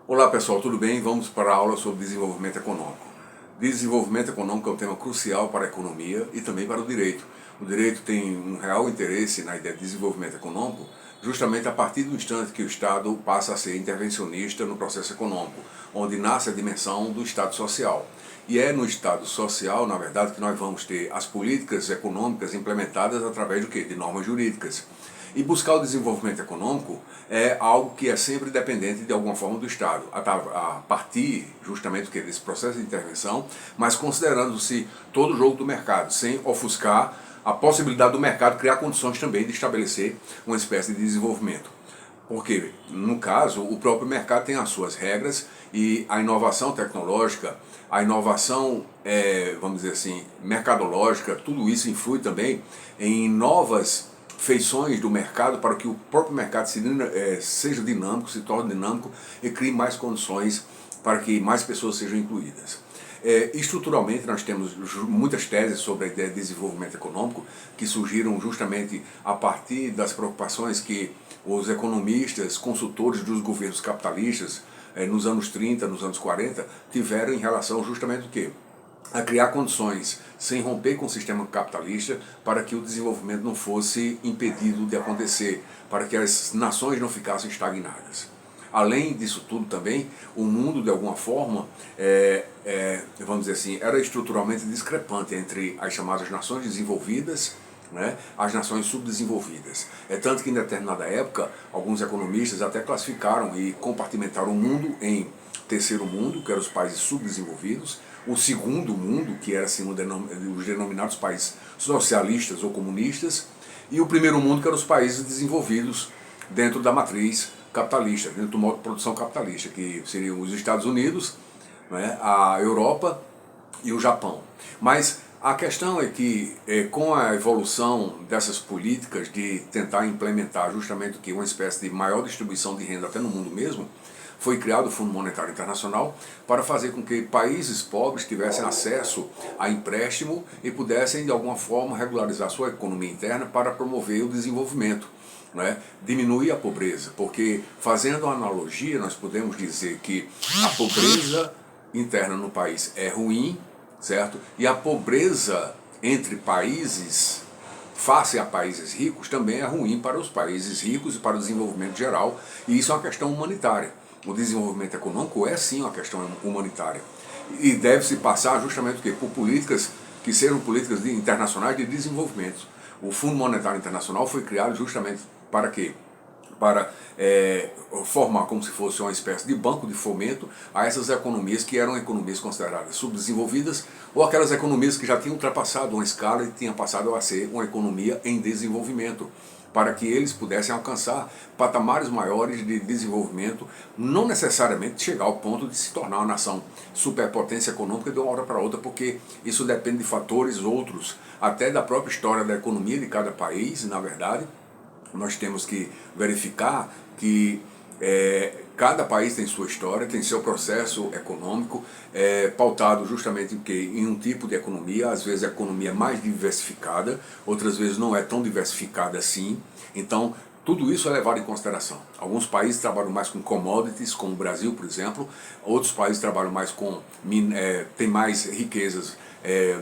Olá pessoal, tudo bem? Vamos para a aula sobre desenvolvimento econômico. Desenvolvimento econômico é um tema crucial para a economia e também para o direito. O direito tem um real interesse na ideia de desenvolvimento econômico justamente a partir do instante que o Estado passa a ser intervencionista no processo econômico, onde nasce a dimensão do Estado social. E é no Estado social, na verdade, que nós vamos ter as políticas econômicas implementadas através do quê? De normas jurídicas. E buscar o desenvolvimento econômico é algo que é sempre dependente de alguma forma do Estado, a partir justamente desse processo de intervenção, mas considerando-se todo o jogo do mercado, sem ofuscar a possibilidade do mercado criar condições também de estabelecer uma espécie de desenvolvimento. Porque, no caso, o próprio mercado tem as suas regras e a inovação tecnológica, a inovação, vamos dizer assim, mercadológica, tudo isso influi também em novas feições do mercado para que o próprio mercado seja dinâmico, se torne dinâmico e crie mais condições para que mais pessoas sejam incluídas. Estruturalmente, nós temos muitas teses sobre a ideia de desenvolvimento econômico que surgiram justamente a partir das preocupações que os economistas, consultores dos governos capitalistas, nos anos 30, nos anos 40, tiveram em relação justamente o quê? A criar condições sem romper com o sistema capitalista para que o desenvolvimento não fosse impedido de acontecer, para que as nações não ficassem estagnadas. Além disso tudo também, o mundo de alguma forma, vamos dizer assim, era estruturalmente discrepante entre as chamadas nações desenvolvidas, né, as nações subdesenvolvidas. É tanto que em determinada época, alguns economistas até classificaram e compartimentaram o mundo em terceiro mundo, que eram os países subdesenvolvidos, o segundo mundo, que era assim, os denominados países socialistas ou comunistas, e o primeiro mundo, que eram os países desenvolvidos dentro da matriz capitalista, dentro do modo de produção capitalista, que seriam os Estados Unidos, né, a Europa e o Japão. Mas a questão é que, com a evolução dessas políticas de tentar implementar justamente o que uma espécie de maior distribuição de renda até no mundo mesmo, foi criado o Fundo Monetário Internacional para fazer com que países pobres tivessem acesso a empréstimo e pudessem de alguma forma regularizar sua economia interna para promover o desenvolvimento, né? Diminuir a pobreza, porque fazendo uma analogia nós podemos dizer que a pobreza interna no país é ruim, certo? E a pobreza entre países, face a países ricos, também é ruim para os países ricos e para o desenvolvimento geral, e isso é uma questão humanitária. O desenvolvimento econômico é sim uma questão humanitária e deve-se passar justamente por políticas que sejam políticas internacionais de desenvolvimento. O Fundo Monetário Internacional foi criado justamente para quê? Para formar como se fosse uma espécie de banco de fomento a essas economias que eram economias consideradas subdesenvolvidas ou aquelas economias que já tinham ultrapassado uma escala e tinham passado a ser uma economia em desenvolvimento, para que eles pudessem alcançar patamares maiores de desenvolvimento, não necessariamente chegar ao ponto de se tornar uma nação superpotência econômica de uma hora para outra, porque isso depende de fatores outros, até da própria história da economia de cada país, na verdade. Nós temos que verificar que cada país tem sua história, tem seu processo econômico, pautado justamente em um tipo de economia, às vezes a economia é mais diversificada, outras vezes não é tão diversificada assim. Então, tudo isso é levado em consideração. Alguns países trabalham mais com commodities, como o Brasil, por exemplo, outros países trabalham mais tem mais riquezas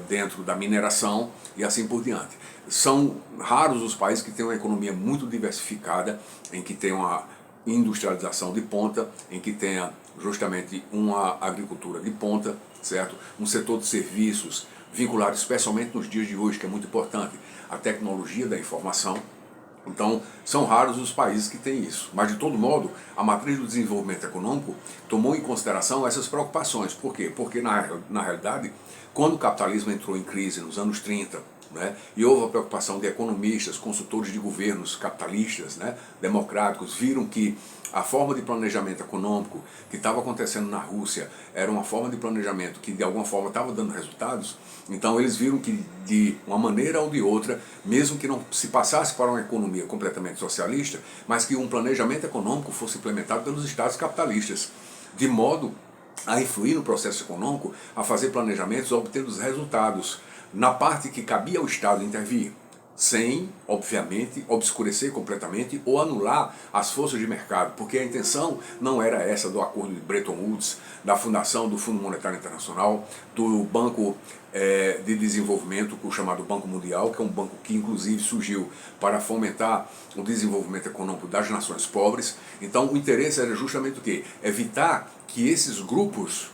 dentro da mineração e assim por diante. São raros os países que têm uma economia muito diversificada, em que tem uma industrialização de ponta, em que tenha justamente uma agricultura de ponta, certo? Um setor de serviços vinculado especialmente nos dias de hoje, que é muito importante, a tecnologia da informação. Então, são raros os países que têm isso. Mas, de todo modo, a matriz do desenvolvimento econômico tomou em consideração essas preocupações. Por quê? Porque, na realidade, quando o capitalismo entrou em crise nos anos 30, né, e houve a preocupação de economistas, consultores de governos capitalistas, né, democráticos, viram que a forma de planejamento econômico que estava acontecendo na Rússia era uma forma de planejamento que de alguma forma estava dando resultados. Então eles viram que de uma maneira ou de outra, mesmo que não se passasse para uma economia completamente socialista, mas que um planejamento econômico fosse implementado pelos estados capitalistas, de modo a influir no processo econômico, a fazer planejamentos, a obter os resultados na parte que cabia ao Estado intervir. sem, obviamente, obscurecer completamente ou anular as forças de mercado, porque a intenção não era essa do acordo de Bretton Woods, da fundação do Fundo Monetário Internacional, do Banco de Desenvolvimento, o chamado Banco Mundial, que é um banco que inclusive surgiu para fomentar o desenvolvimento econômico das nações pobres. Então o interesse era justamente o quê? Evitar que esses grupos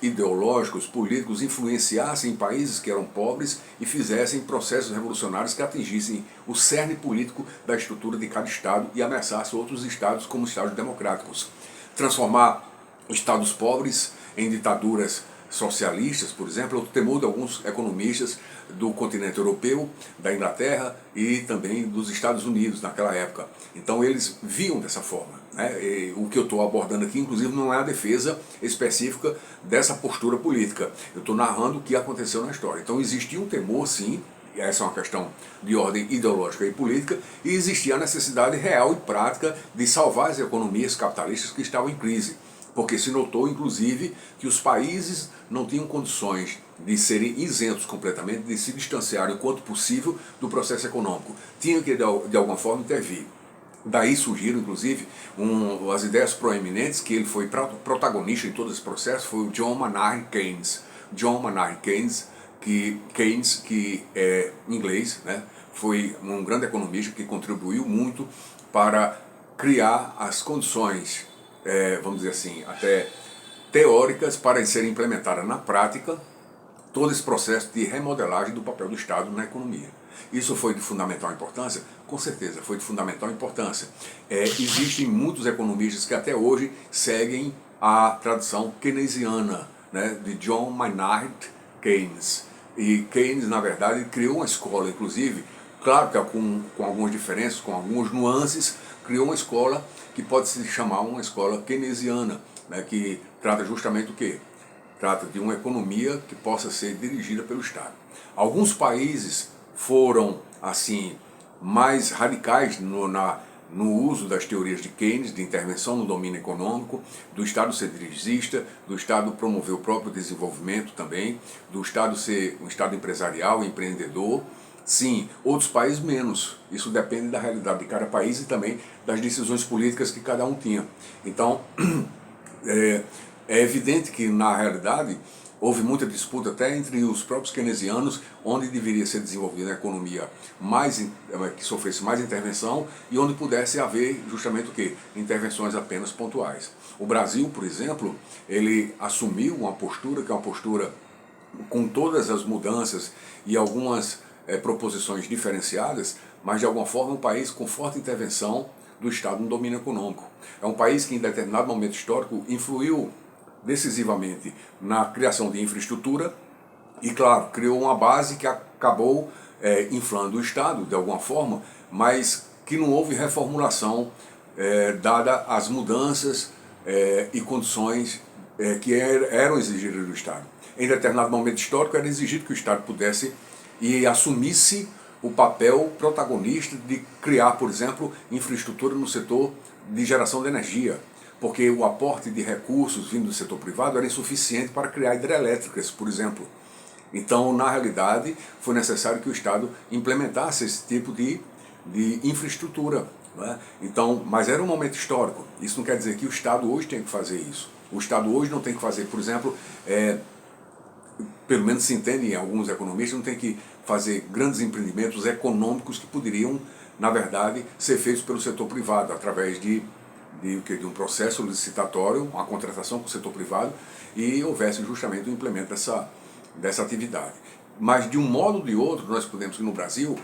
ideológicos, políticos, influenciassem em países que eram pobres e fizessem processos revolucionários que atingissem o cerne político da estrutura de cada Estado e ameaçassem outros Estados como Estados democráticos. Transformar Estados pobres em ditaduras socialistas, por exemplo, é o temor de alguns economistas do continente europeu, da Inglaterra e também dos Estados Unidos naquela época. Então eles viam dessa forma. E o que eu estou abordando aqui, inclusive, não é a defesa específica dessa postura política. Eu estou narrando o que aconteceu na história. Então existia um temor, sim, e essa é uma questão de ordem ideológica e política, e existia a necessidade real e prática de salvar as economias capitalistas que estavam em crise. Porque se notou, inclusive, que os países não tinham condições de serem isentos completamente, de se distanciarem o quanto possível do processo econômico. Tinham que, de alguma forma, intervir. Daí surgiram, inclusive, as ideias proeminentes, que ele foi protagonista em todo esse processo, foi o John Maynard Keynes. John Maynard Keynes, que é inglês, né, foi um grande economista que contribuiu muito para criar as condições, vamos dizer assim, até teóricas para serem implementadas na prática todo esse processo de remodelagem do papel do Estado na economia. Isso foi de fundamental importância? Com certeza, foi de fundamental importância. Existem muitos economistas que até hoje seguem a tradição keynesiana, né, de John Maynard Keynes. E Keynes, na verdade, criou uma escola, inclusive, claro que com algumas diferenças, com algumas nuances, criou uma escola que pode se chamar uma escola keynesiana, né, que trata justamente do quê? Trata de uma economia que possa ser dirigida pelo Estado. Alguns países foram, assim, mais radicais no uso das teorias de Keynes, de intervenção no domínio econômico, do Estado ser dirigista, do Estado promover o próprio desenvolvimento também, do Estado ser um Estado empresarial, empreendedor. Sim, outros países menos. Isso depende da realidade de cada país e também das decisões políticas que cada um tinha. Então, é evidente que, na realidade, houve muita disputa até entre os próprios keynesianos, onde deveria ser desenvolvida a economia que sofresse mais intervenção e onde pudesse haver justamente o quê? Intervenções apenas pontuais. O Brasil, por exemplo, ele assumiu uma postura que é uma postura com todas as mudanças e algumas proposições diferenciadas, mas de alguma forma um país com forte intervenção do Estado no domínio econômico. É um país que em determinado momento histórico influiu decisivamente na criação de infraestrutura e, claro, criou uma base que acabou inflando o Estado de alguma forma, mas que não houve reformulação dada as mudanças e condições que eram exigidas do Estado. Em determinado momento histórico era exigido que o Estado pudesse e assumisse o papel protagonista de criar, por exemplo, infraestrutura no setor de geração de energia, porque o aporte de recursos vindo do setor privado era insuficiente para criar hidrelétricas, por exemplo. Então, na realidade, foi necessário que o Estado implementasse esse tipo de infraestrutura. Né? Então, mas era um momento histórico. Isso não quer dizer que o Estado hoje tem que fazer isso. O Estado hoje não tem que fazer, por exemplo, pelo menos se entende em alguns economistas, não tem que fazer grandes empreendimentos econômicos que poderiam, na verdade, ser feitos pelo setor privado, através de um processo licitatório, uma contratação com o setor privado, e houvesse justamente o implemento dessa atividade. Mas, de um modo ou de outro, nós podemos que no Brasil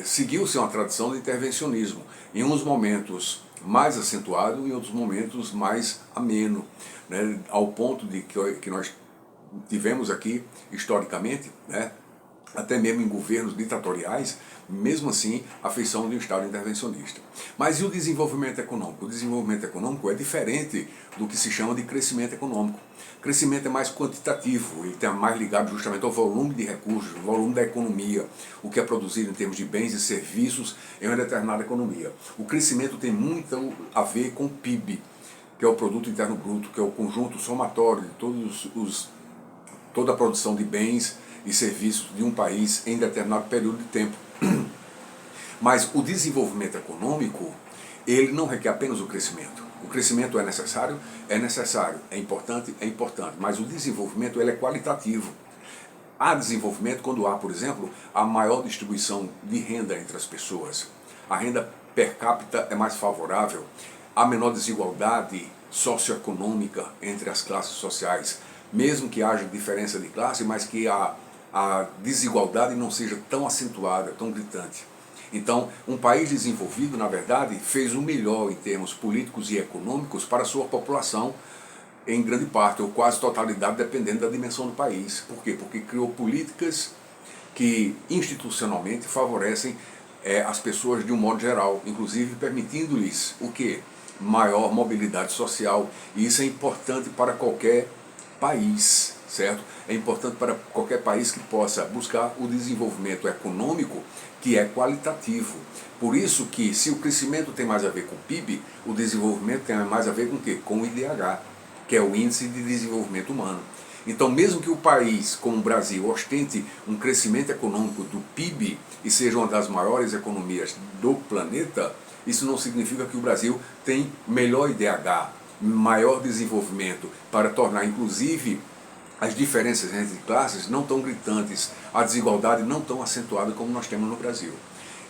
seguiu-se uma tradição de intervencionismo, em uns momentos mais acentuado, em outros momentos mais ameno, né, ao ponto de que nós tivemos aqui, historicamente, né, até mesmo em governos ditatoriais, mesmo assim, a feição de um Estado intervencionista. Mas e o desenvolvimento econômico? O desenvolvimento econômico é diferente do que se chama de crescimento econômico. Crescimento é mais quantitativo, ele está mais ligado justamente ao volume de recursos, ao volume da economia, o que é produzido em termos de bens e serviços em uma determinada economia. O crescimento tem muito a ver com o PIB, que é o Produto Interno Bruto, que é o conjunto somatório de toda a produção de bens e serviços de um país em determinado período de tempo. Mas o desenvolvimento econômico, ele não requer apenas o crescimento. O crescimento é necessário, é importante, mas o desenvolvimento ele é qualitativo. Há desenvolvimento quando há, por exemplo, a maior distribuição de renda entre as pessoas. A renda per capita é mais favorável, há menor desigualdade socioeconômica entre as classes sociais, mesmo que haja diferença de classe, mas que a desigualdade não seja tão acentuada, tão gritante. Então, um país desenvolvido, na verdade, fez o melhor em termos políticos e econômicos para a sua população, em grande parte, ou quase totalidade, dependendo da dimensão do país. Por quê? Porque criou políticas que institucionalmente favorecem as pessoas de um modo geral, inclusive permitindo-lhes o quê? Maior mobilidade social. E isso é importante para qualquer país, certo? É importante para qualquer país que possa buscar o desenvolvimento econômico que é qualitativo. Por isso que, se o crescimento tem mais a ver com o PIB, o desenvolvimento tem mais a ver com o quê? Com o IDH, que é o Índice de Desenvolvimento Humano. Então, mesmo que o país, como o Brasil, ostente um crescimento econômico do PIB e seja uma das maiores economias do planeta, isso não significa que o Brasil tem melhor IDH, maior desenvolvimento, para tornar, inclusive, as diferenças entre classes não tão gritantes, a desigualdade não tão acentuada como nós temos no Brasil.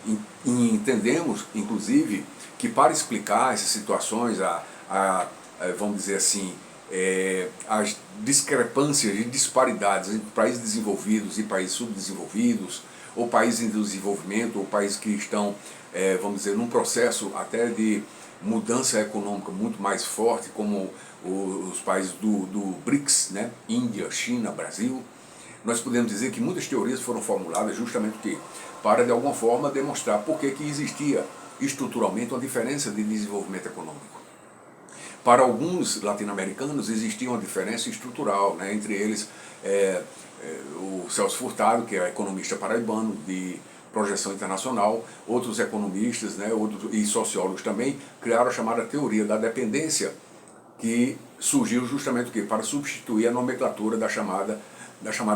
E entendemos, inclusive, que para explicar essas situações, vamos dizer assim, as discrepâncias e disparidades entre países desenvolvidos e países subdesenvolvidos, ou países em desenvolvimento, ou países que estão, vamos dizer, num processo até de mudança econômica muito mais forte, como os países do BRICS, né? Índia, China, Brasil, nós podemos dizer que muitas teorias foram formuladas justamente para, de alguma forma, demonstrar por que existia estruturalmente uma diferença de desenvolvimento econômico. Para alguns latino-americanos existia uma diferença estrutural, né? Entre eles o Celso Furtado, que é economista paraibano de projeção internacional, outros economistas, né, e sociólogos também criaram a chamada teoria da dependência, que surgiu justamente para substituir a nomenclatura da chamada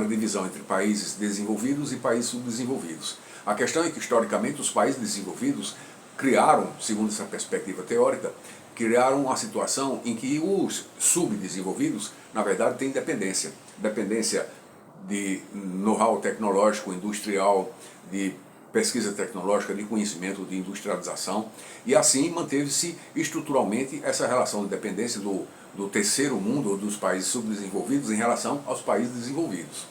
divisão entre países desenvolvidos e países subdesenvolvidos. A questão é que, historicamente, os países desenvolvidos criaram, segundo essa perspectiva teórica, criaram uma situação em que os subdesenvolvidos, na verdade, têm dependência. Dependência de know-how tecnológico, industrial, de pesquisa tecnológica, de conhecimento, de industrialização, e assim manteve-se estruturalmente essa relação de dependência do terceiro mundo, ou dos países subdesenvolvidos, em relação aos países desenvolvidos.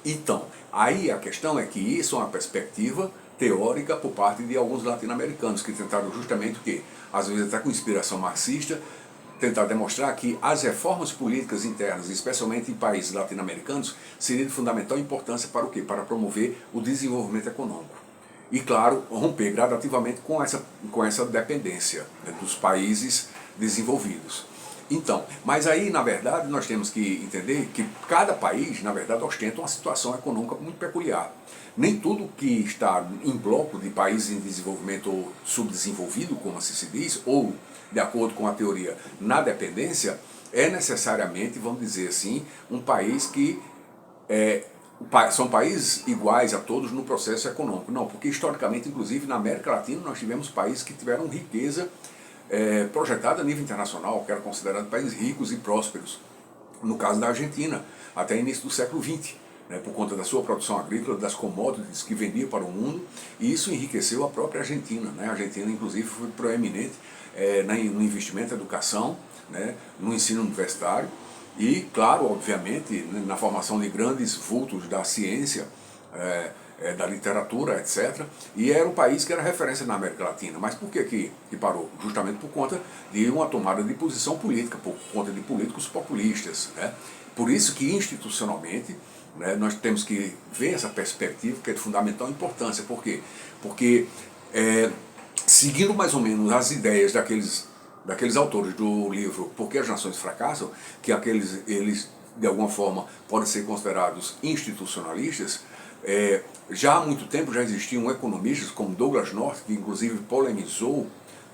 Então, aí a questão é que isso é uma perspectiva teórica por parte de alguns latino-americanos, que tentaram justamente o quê? Às vezes até com inspiração marxista, tentar demonstrar que as reformas políticas internas, especialmente em países latino-americanos, seriam de fundamental importância para o quê? Para promover o desenvolvimento econômico. E, claro, romper gradativamente com essa dependência, né, dos países desenvolvidos. Então, mas aí, na verdade, nós temos que entender que cada país, na verdade, ostenta uma situação econômica muito peculiar. Nem tudo que está em bloco de países em desenvolvimento ou subdesenvolvido, como assim se diz, ou, de acordo com a teoria, na dependência, é necessariamente, vamos dizer assim, um país que são países iguais a todos no processo econômico. Não, porque historicamente, inclusive na América Latina, nós tivemos países que tiveram riqueza projetada a nível internacional, que eram considerados países ricos e prósperos. No caso da Argentina, até início do século XX, né, por conta da sua produção agrícola, das commodities que vendia para o mundo, e isso enriqueceu a própria Argentina. Né? A Argentina, inclusive, foi proeminente no investimento em educação, né, no ensino universitário, e, claro, obviamente, na formação de grandes vultos da ciência, da literatura, etc. E era um país que era referência na América Latina. Mas por que parou? Justamente por conta de uma tomada de posição política, por conta de políticos populistas. Né? Por isso que, institucionalmente, né, nós temos que ver essa perspectiva, que é de fundamental importância. Por quê? Porque, seguindo mais ou menos as ideias daqueles autores do livro Por que as Nações Fracassam, que eles, de alguma forma, podem ser considerados institucionalistas, já há muito tempo já existiam economistas como Douglas North, que inclusive polemizou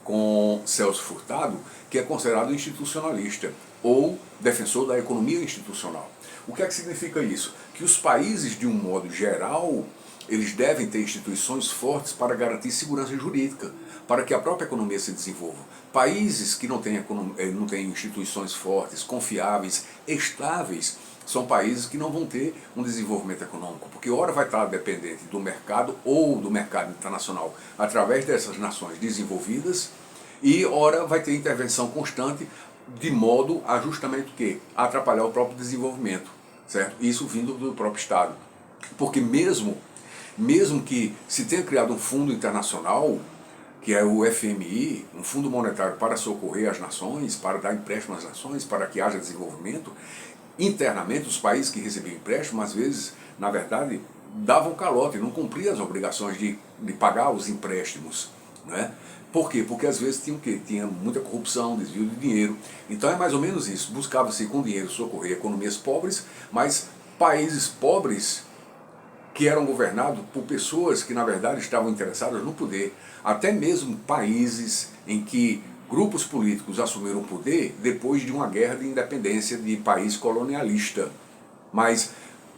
com Celso Furtado, que é considerado institucionalista ou defensor da economia institucional. O que é que significa isso? Que os países, de um modo geral, eles devem ter instituições fortes para garantir segurança jurídica, para que a própria economia se desenvolva. Países que não têm instituições fortes, confiáveis, estáveis, são países que não vão ter um desenvolvimento econômico, porque ora vai estar dependente do mercado ou do mercado internacional através dessas nações desenvolvidas, e ora vai ter intervenção constante de modo a justamente o quê? Atrapalhar o próprio desenvolvimento, certo? Isso vindo do próprio Estado. Porque mesmo que se tenha criado um fundo internacional, que é o FMI, um fundo monetário para socorrer as nações, para dar empréstimo às nações, para que haja desenvolvimento, internamente os países que recebiam empréstimo, às vezes, na verdade, davam calote, não cumpriam as obrigações de pagar os empréstimos, né? Por quê? Porque às vezes tinha muita corrupção, desvio de dinheiro. Então é mais ou menos isso. Buscava-se com dinheiro socorrer economias pobres, mas países pobres que eram governados por pessoas que na verdade estavam interessadas no poder. Até mesmo países em que grupos políticos assumiram o poder depois de uma guerra de independência de país colonialista. Mas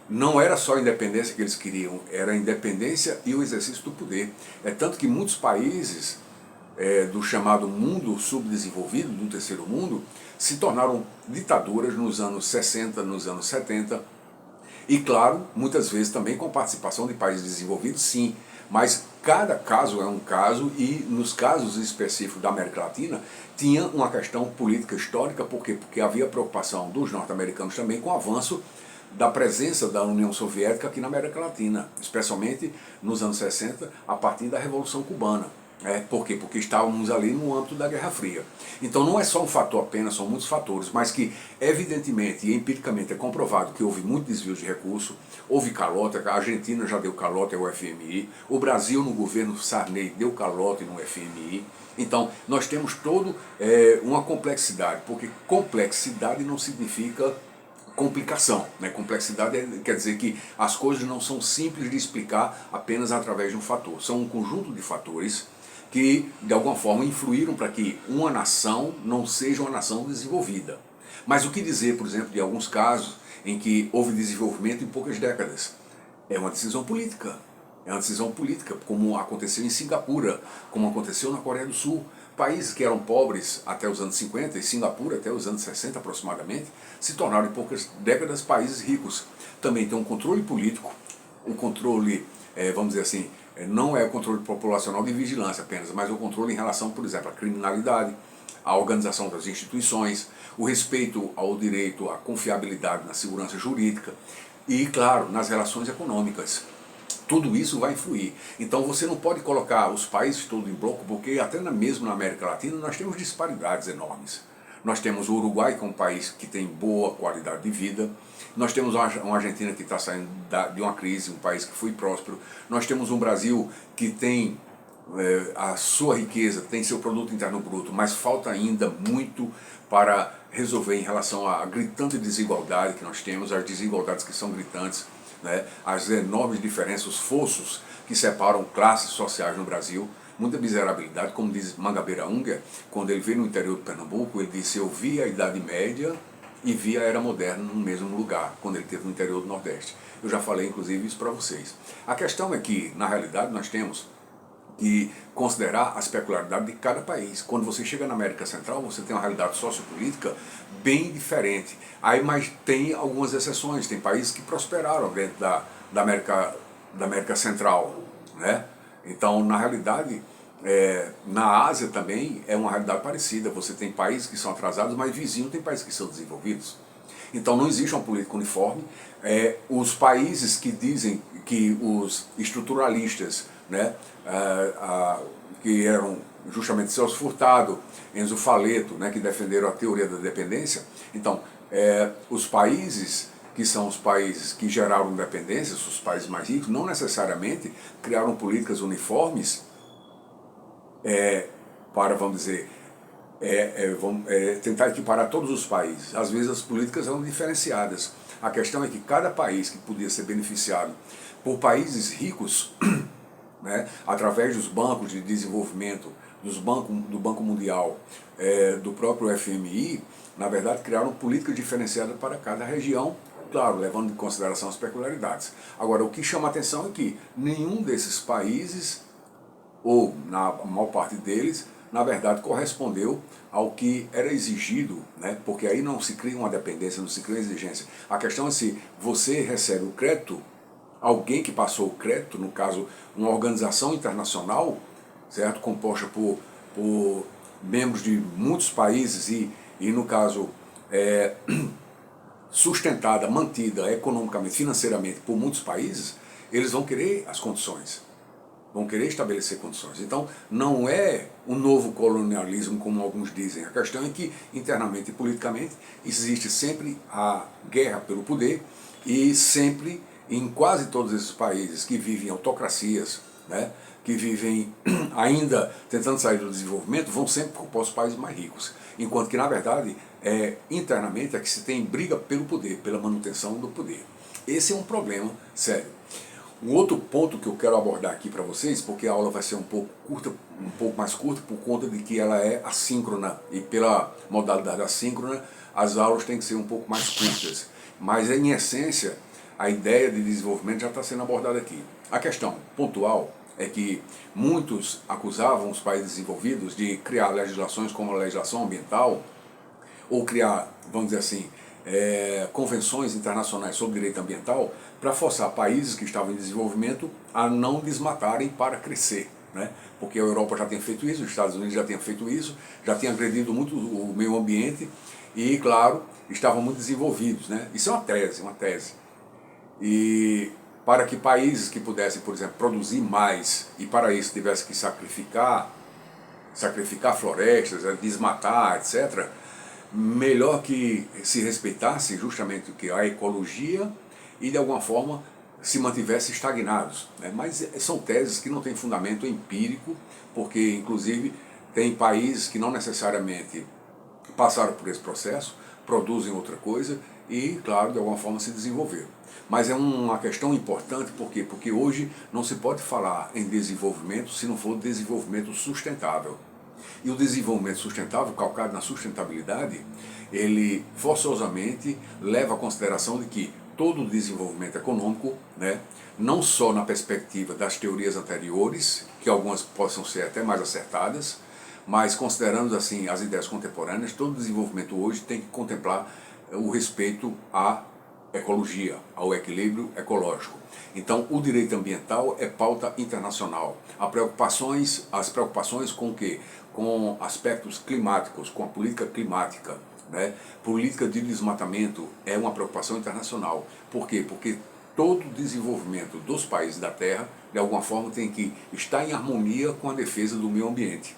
não era só a independência que eles queriam, era a independência e o exercício do poder. É tanto que muitos países do chamado mundo subdesenvolvido, do terceiro mundo, se tornaram ditaduras nos anos 60, nos anos 70, e claro, muitas vezes também com participação de países desenvolvidos, sim, mas cada caso é um caso, e nos casos específicos da América Latina tinha uma questão política histórica. Por quê? Porque havia preocupação dos norte-americanos também com o avanço da presença da União Soviética aqui na América Latina, especialmente nos anos 60, a partir da Revolução Cubana. Por quê? Porque estávamos ali no âmbito da Guerra Fria. Então não é só um fator apenas, são muitos fatores, mas que evidentemente e empiricamente é comprovado que houve muito desvio de recursos, houve calote, a Argentina já deu calote ao FMI, o Brasil no governo Sarney deu calote no FMI. Então nós temos toda uma complexidade, porque complexidade não significa complicação, né? Complexidade quer dizer que as coisas não são simples de explicar apenas através de um fator, são um conjunto de fatores que de alguma forma influíram para que uma nação não seja uma nação desenvolvida. Mas o que dizer, por exemplo, de alguns casos em que houve desenvolvimento em poucas décadas? É uma decisão política. É uma decisão política, como aconteceu em Singapura, como aconteceu na Coreia do Sul. Países que eram pobres até os anos 50 e Singapura até os anos 60 aproximadamente, se tornaram em poucas décadas países ricos. Também tem um controle político, um controle, vamos dizer assim, não é o controle populacional de vigilância apenas, mas o controle em relação, por exemplo, à criminalidade, à organização das instituições, o respeito ao direito, à confiabilidade na segurança jurídica e, claro, nas relações econômicas. Tudo isso vai influir. Então você não pode colocar os países todos em bloco, porque até mesmo na América Latina nós temos disparidades enormes. Nós temos o Uruguai, que é um país que tem boa qualidade de vida. Nós temos uma Argentina que está saindo de uma crise, um país que foi próspero. Nós temos um Brasil que tem a sua riqueza, tem seu produto interno bruto, mas falta ainda muito para resolver em relação à gritante desigualdade que nós temos, as desigualdades que são gritantes, né? As enormes diferenças, os fossos que separam classes sociais no Brasil, muita miserabilidade, como diz Mangabeira Unger, quando ele veio no interior de Pernambuco, ele disse: eu vi a Idade Média e vi a Era Moderna no mesmo lugar, quando ele esteve no interior do Nordeste. Eu já falei inclusive isso para vocês. A questão é que, na realidade, nós temos que considerar as peculiaridades de cada país. Quando você chega na América Central, você tem uma realidade sociopolítica bem diferente. Aí, mas tem algumas exceções, tem países que prosperaram dentro da América Central, né? Então, na realidade, na Ásia também é uma realidade parecida. Você tem países que são atrasados, mas vizinhos tem países que são desenvolvidos. Então não existe uma política uniforme. Os países que dizem que os estruturalistas, né, que eram justamente Celso Furtado, Enzo Faleto, né, que defenderam a teoria da dependência, então os países que são os países que geraram independência, os países mais ricos, não necessariamente criaram políticas uniformes para, vamos dizer, tentar equiparar todos os países. Às vezes as políticas eram diferenciadas. A questão é que cada país que podia ser beneficiado por países ricos, né, através dos bancos de desenvolvimento do Banco Mundial, do próprio FMI, na verdade criaram políticas diferenciadas para cada região, claro, levando em consideração as peculiaridades. Agora, o que chama a atenção é que nenhum desses países, ou na maior parte deles, na verdade correspondeu ao que era exigido, né? Porque aí não se cria uma dependência, não se cria uma exigência. A questão é se você recebe o crédito, alguém que passou o crédito, no caso uma organização internacional, certo? Composta por membros de muitos países e no caso, sustentada, mantida economicamente, financeiramente por muitos países, eles vão querer as condições, vão querer estabelecer condições. Então, não é um novo colonialismo, como alguns dizem. A questão é que, internamente e politicamente, existe sempre a guerra pelo poder e sempre, em quase todos esses países que vivem autocracias, né, que vivem ainda tentando sair do desenvolvimento, vão sempre para os países mais ricos. Enquanto que, na verdade, internamente é que se tem briga pelo poder, pela manutenção do poder. Esse é um problema sério. Um outro ponto que eu quero abordar aqui para vocês, porque a aula vai ser um pouco mais curta, por conta de que ela é assíncrona, e pela modalidade assíncrona, as aulas têm que ser um pouco mais curtas. Mas, em essência, a ideia de desenvolvimento já está sendo abordada aqui. A questão pontual é que muitos acusavam os países desenvolvidos de criar legislações como a legislação ambiental, ou criar, vamos dizer assim, convenções internacionais sobre direito ambiental para forçar países que estavam em desenvolvimento a não desmatarem para crescer, né? Porque a Europa já tem feito isso, os Estados Unidos já tinham feito isso, já tinham agredido muito o meio ambiente e, claro, estavam muito desenvolvidos, né? Isso é uma tese. E para que países que pudessem, por exemplo, produzir mais e para isso tivessem que sacrificar florestas, desmatar, etc., melhor que se respeitasse justamente o que a ecologia e de alguma forma se mantivesse estagnados, né? Mas são teses que não têm fundamento empírico, porque inclusive tem países que não necessariamente passaram por esse processo, produzem outra coisa e, claro, de alguma forma se desenvolveram. Mas é uma questão importante, por quê? Porque hoje não se pode falar em desenvolvimento se não for desenvolvimento sustentável. E o desenvolvimento sustentável, calcado na sustentabilidade, ele forçosamente leva à consideração de que todo o desenvolvimento econômico, né, não só na perspectiva das teorias anteriores, que algumas possam ser até mais acertadas, mas considerando assim as ideias contemporâneas, todo desenvolvimento hoje tem que contemplar o respeito à ecologia, ao equilíbrio ecológico. Então, o direito ambiental é pauta internacional. As preocupações com o quê? Com aspectos climáticos, com a política climática, né? Política de desmatamento é uma preocupação internacional. Por quê? Porque todo o desenvolvimento dos países da Terra, de alguma forma, tem que estar em harmonia com a defesa do meio ambiente.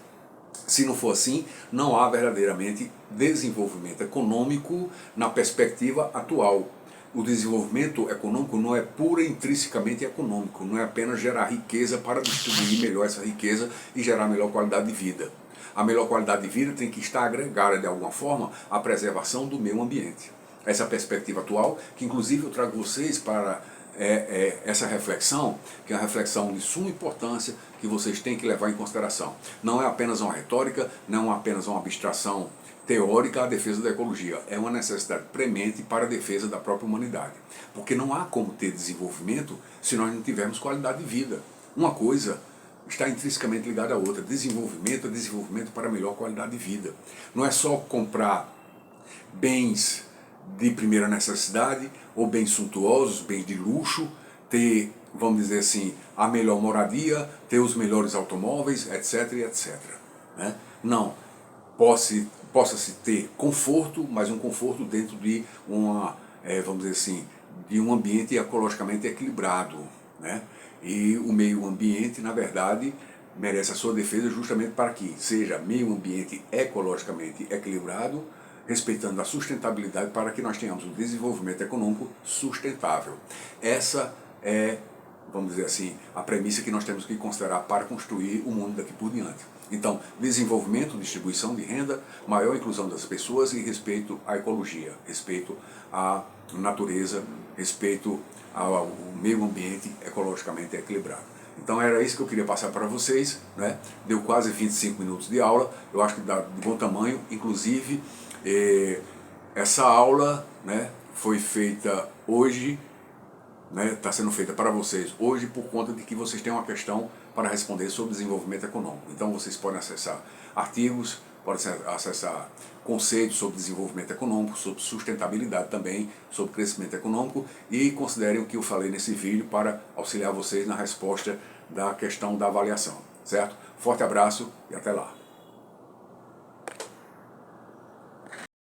Se não for assim, não há verdadeiramente desenvolvimento econômico na perspectiva atual. O desenvolvimento econômico não é pura e intrinsecamente econômico, não é apenas gerar riqueza para distribuir melhor essa riqueza e gerar melhor qualidade de vida. A melhor qualidade de vida tem que estar agregada de alguma forma à preservação do meio ambiente. Essa perspectiva atual, que inclusive eu trago vocês para essa reflexão, que é uma reflexão de suma importância, que vocês têm que levar em consideração. Não é apenas uma retórica, não é apenas uma abstração teórica à defesa da ecologia, é uma necessidade premente para a defesa da própria humanidade. Porque não há como ter desenvolvimento se nós não tivermos qualidade de vida. Uma coisa está intrinsecamente ligada à outra. Desenvolvimento é desenvolvimento para melhor qualidade de vida. Não é só comprar bens de primeira necessidade ou bens suntuosos, bens de luxo, ter, vamos dizer assim, a melhor moradia, ter os melhores automóveis, etc, etc. Né? Não. Possa-se ter conforto, mas um conforto dentro de vamos dizer assim, de um ambiente ecologicamente equilibrado, né? E o meio ambiente, na verdade, merece a sua defesa justamente para que seja meio ambiente ecologicamente equilibrado, respeitando a sustentabilidade para que nós tenhamos um desenvolvimento econômico sustentável. Essa é, vamos dizer assim, a premissa que nós temos que considerar para construir o mundo daqui por diante. Então, desenvolvimento, distribuição de renda, maior inclusão das pessoas e respeito à ecologia, respeito à natureza, respeito ao meio ambiente ecologicamente equilibrado. Então era isso que eu queria passar para vocês, né? Deu quase 25 minutos de aula, eu acho que dá de bom tamanho, inclusive essa aula, né, foi feita hoje, né, está sendo feita para vocês hoje por conta de que vocês têm uma questão para responder sobre desenvolvimento econômico. Então vocês podem acessar artigos, podem acessar conceitos sobre desenvolvimento econômico, sobre sustentabilidade também, sobre crescimento econômico, e considerem o que eu falei nesse vídeo para auxiliar vocês na resposta da questão da avaliação, certo? Forte abraço e até lá!